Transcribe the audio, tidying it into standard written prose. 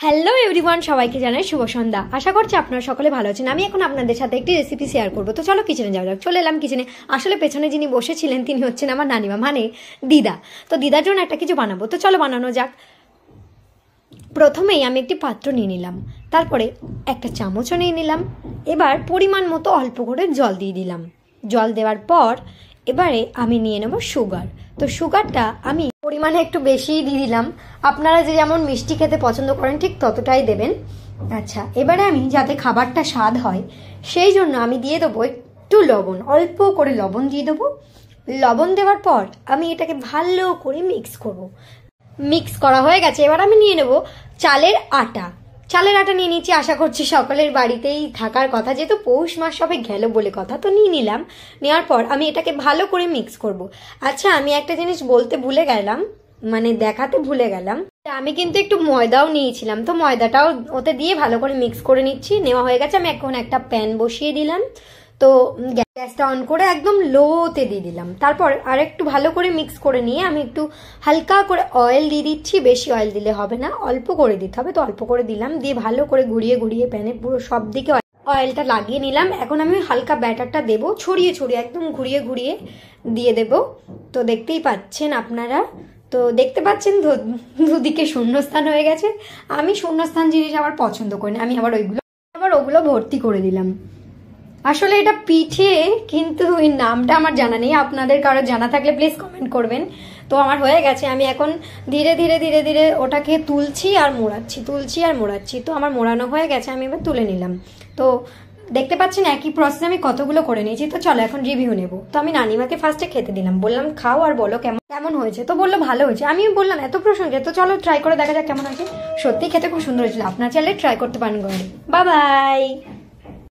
Hello everyone, সবাইকে জানাই শুভ সন্ধ্যা। আশা করছি আপনারা সকলে ভালো আছেন। আমি এখন আপনাদের সাথে একটি রেসিপি শেয়ার করবো। তো চলো কিচেনে যাওয়া যাক। চলে এলাম কিচেনে। আসলে পেছনে যিনি বসেছিলেন তিনি হচ্ছেন আমার নানিমা, মানে দিদা। তো দিদার জন্য একটা কিছু বানাবো, তো চলো বানানো যাক। প্রথমেই আমি একটি পাত্র নিয়ে নিলাম, তারপরে একটা চামচও নিয়ে নিলাম। এবার পরিমাণ মতো অল্প করে জল দিয়ে দিলাম। জল দেওয়ার পর এবারে আমি নিয়ে নেব সুগার। তো সুগারটা আমি পরিমাণে একটু বেশিই দিয়ে দিলাম। আপনারা যে যেমন মিষ্টি খেতে পছন্দ করেন ঠিক ততটাই দেবেন। আচ্ছা, এবারে আমি যাতে খাবারটা স্বাদ হয় সেই জন্য আমি দিয়ে দেবো একটু লবণ, অল্প করে লবণ দিয়ে দেবো। লবণ দেওয়ার পর আমি এটাকে ভালো করে মিক্স করব। মিক্স করা হয়ে গেছে, এবার আমি নিয়ে নেব চালের আটা। চালের আটা নিয়ে নিচ্ছি। আশা করছি সকলের বাড়িতেই থাকার কথা, যেহেতু পৌষ মাস সবে গেল বলে কথা, তো নিয়ে নিলাম। নেওয়ার পর আমি এটাকে ভালো করে মিক্স করব। আচ্ছা, আমি একটা জিনিস বলতে ভুলে গেলাম, মানে দেখাতে ভুলে গেলাম, আমি কিন্তু একটু ময়দাও নিয়েছিলাম। তো ময়দাটাও ওতে দিয়ে ভালো করে মিক্স করে নিচ্ছি। নেওয়া হয়ে গেছে। আমি এখন একটা প্যান বসিয়ে দিলাম। তো গ্যাসটা অন করে একদম লোতে দিয়ে দিলাম। তারপর আর একটু ভালো করে মিক্স করে নিয়ে আমি একটু হালকা করে অয়েল দিয়ে দিচ্ছি। বেশি অয়েল দিলে হবে না, অল্প করে দিতে হবে। তো অল্প করে দিলাম, দিয়ে ভালো করে ঘুরিয়ে ঘুরিয়ে প্যানে পুরো সব দিকে অয়েলটা লাগিয়ে নিলাম। এখন আমি হালকা ব্যাটারটা দেবো, ছড়িয়ে ছড়িয়ে একদম ঘুরিয়ে ঘুরিয়ে দিয়ে দেব। তো দেখতেই পাচ্ছেন আপনারা, তো দেখতে পাচ্ছেন দুদিকে শূন্যস্থান হয়ে গেছে। আমি শূন্যস্থান জিনিস আবার পছন্দ করি না, আমি আবার ওগুলো ভর্তি করে দিলাম। আসলে এটা পিঠে, কিন্তু এই নামটা আমার জানা নেই। আপনাদের কারো জানা থাকলে প্লিজ কমেন্ট করবেন। তো আমার হয়ে গেছে। আমি এখন ধীরে ধীরে ধীরে ধীরে ওটাকে তুলছি আর মোড়াচ্ছি। তো আমার মোড়ানো হয়ে গেছে, আমি এবার তুলে নিলাম। তো দেখতে পাচ্ছেন একই প্রসেস আমি কতগুলো করে নিয়েছি। তো চলো এখন রিভিউ নেব। তো আমি নানিমাকে ফার্স্টে খেতে দিলাম, বললাম খাও আর বলো কেমন হয়েছে। তো বললো ভালো হয়েছে। আমি বললাম এত প্রশংসা, তো চলো ট্রাই করে দেখা যাক কেমন হয়েছে। সত্যি খেতে খুব সুন্দর হয়েছিল। আপনার চাইলে ট্রাই করতে পারেন ঘরে। Bye bye.